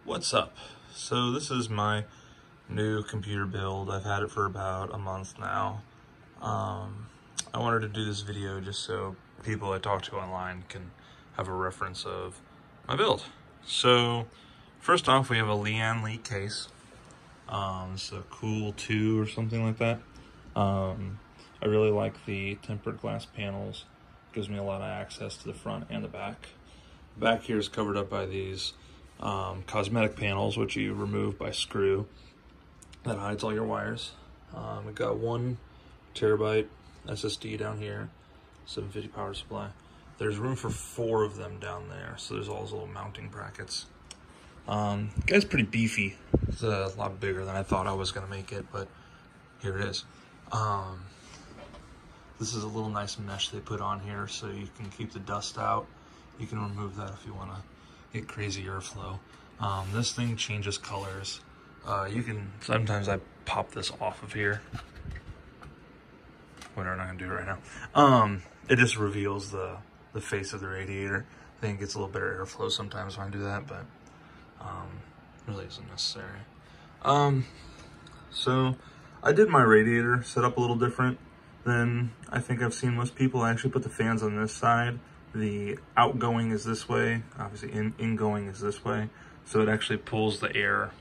What's up? So this is my new computer build. I've had it for about a month now. I wanted to do this video just so people I talk to online can have a reference of my build. So first off, we have a Lian Li case. It's a Cool 2 or something like that. I really like the tempered glass panels. It gives me a lot of access to the front and the back. The back here is covered up by these cosmetic panels, which you remove by screw. That hides all your wires. We've got 1 terabyte SSD down here, 750 power supply. There's room for 4 of them down there, so there's all those little mounting brackets. Guy's pretty beefy. It's a lot bigger than I thought I was gonna make it, but here it is. This is a little nice mesh they put on here so you can keep the dust out. You can remove that if you want to get crazy airflow. This thing changes colors. Sometimes I pop this off of here. What I'm not gonna do right now. It just reveals the face of the radiator. I think it gets a little better airflow sometimes when I do that, but really isn't necessary. So I did my radiator set up a little different than I think I've seen most people. I actually put the fans on this side. The outgoing is this way, obviously ingoing is this way, so it actually pulls the air.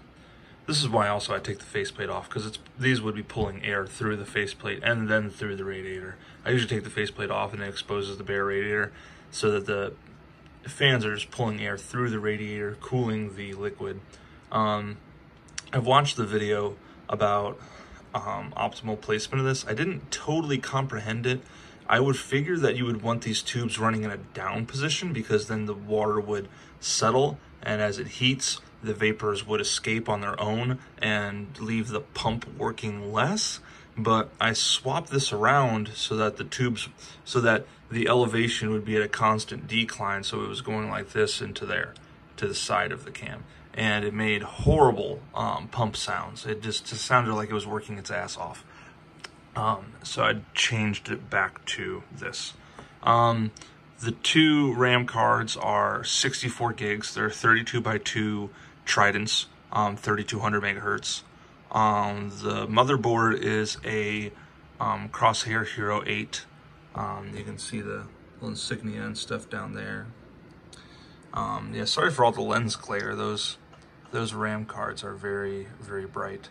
This is why also I take the faceplate off, because these would be pulling air through the faceplate and then through the radiator. I usually take the faceplate off and it exposes the bare radiator so that the fans are just pulling air through the radiator, cooling the liquid. I've watched the video about optimal placement of this. I didn't totally comprehend it. I would figure that you would want these tubes running in a down position because then the water would settle, and as it heats, the vapors would escape on their own and leave the pump working less. But I swapped this around so that the elevation would be at a constant decline, so it was going like this into there, to the side of the cam. And it made horrible pump sounds. It just sounded like it was working its ass off. So I changed it back to this. The 2 RAM cards are 64 gigs. They're 32 by 2 Tridents, 3200 megahertz. The motherboard is a Crosshair Hero 8. You can see the little insignia and stuff down there. Yeah, sorry for all the lens glare. Those RAM cards are very, very bright.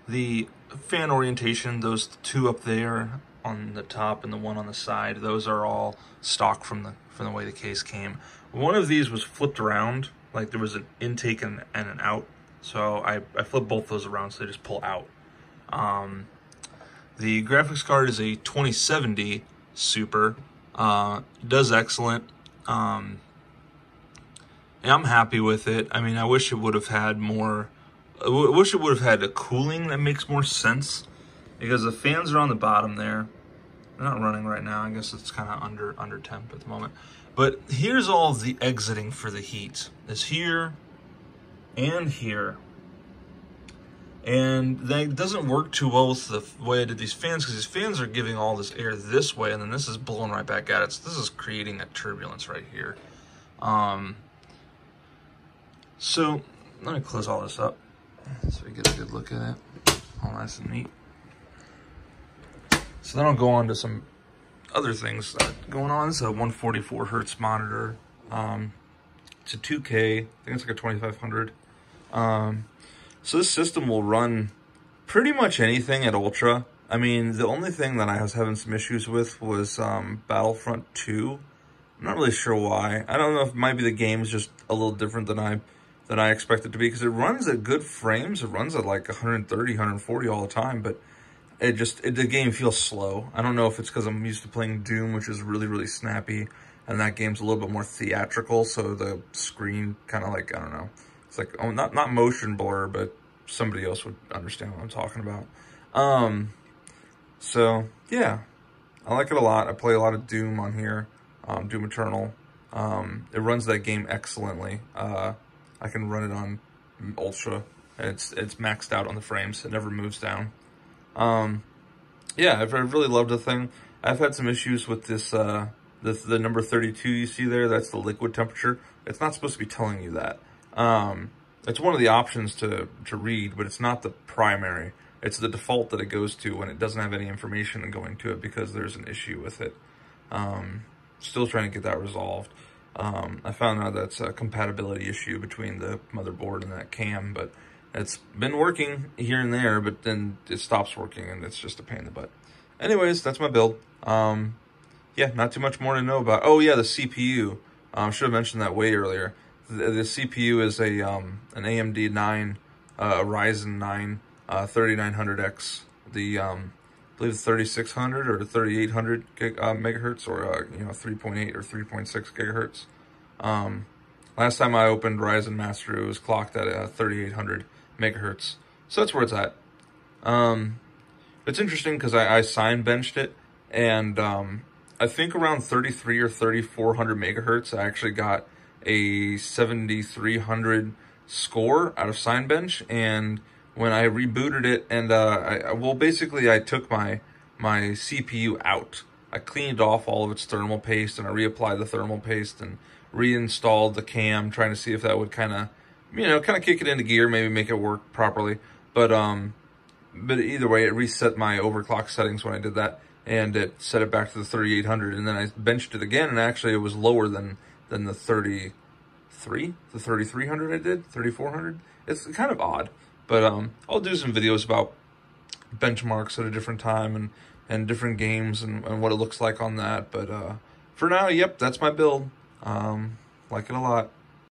The fan orientation, those 2 up there on the top and the 1 on the side, those are all stock from the way the case came. One of these was flipped around, like there was an intake and an out. So I flipped both those around so they just pull out. The graphics card is a 2070 Super. Does excellent. And I'm happy with it. I mean, I wish it would have had more. I wish it would have had a cooling that makes more sense, because the fans are on the bottom there. They're not running right now. I guess it's kind of under temp at the moment. But here's all the exiting for the heat. Is here and here. And that doesn't work too well with the way I did these fans, because these fans are giving all this air this way, and then this is blowing right back at it. So this is creating a turbulence right here. So let me close all this up so we get a good look at it. All nice and neat. So then I'll go on to some other things going on. It's a 144 hertz monitor. It's a 2K. I think it's like a 2500. So this system will run pretty much anything at Ultra. I mean, the only thing that I was having some issues with was Battlefront 2. I'm not really sure why. I don't know if maybe the game's just a little different than I expect it to be, because it runs at good frames. It runs at like 130, 140 all the time, but the game feels slow. I don't know if it's because I'm used to playing Doom, which is really, really snappy, and that game's a little bit more theatrical, so the screen kind of like, I don't know. It's like, oh, not motion blur, but somebody else would understand what I'm talking about. So yeah, I like it a lot. I play a lot of Doom on here, Doom Eternal. It runs that game excellently. I can run it on Ultra, and it's maxed out on the frames. It never moves down. Yeah, I've really loved the thing. I've had some issues with this, the number 32 you see there. That's the liquid temperature. It's not supposed to be telling you that. It's one of the options to read, but it's not the primary. It's the default that it goes to when it doesn't have any information going to it because there's an issue with it. Still trying to get that resolved. I found out that's a compatibility issue between the motherboard and that cam, but it's been working here and there, but then it stops working and it's just a pain in the butt. Anyways, that's my build. Yeah, not too much more to know about. Oh yeah, the CPU. Should have mentioned that way earlier. The CPU is a an AMD 9, Ryzen 9, 3900X. The I believe it's 3600 or 3800 megahertz, or 3.8 or 3.6 gigahertz. Last time I opened Ryzen Master, it was clocked at 3800 megahertz. So that's where it's at. It's interesting because I sign benched it, and I think around 33 or 3400 megahertz, I actually got a 7300 score out of sign bench. And when I rebooted it, and basically I took my CPU out. I cleaned off all of its thermal paste, and I reapplied the thermal paste and reinstalled the cam, trying to see if that would kind of kick it into gear, maybe make it work properly. But either way, it reset my overclock settings when I did that, and it set it back to the 3800, and then I benched it again, and actually it was lower than the 3300 I did, 3400. It's kind of odd, but I'll do some videos about benchmarks at a different time and different games and what it looks like on that. But for now, yep, that's my build. Like it a lot.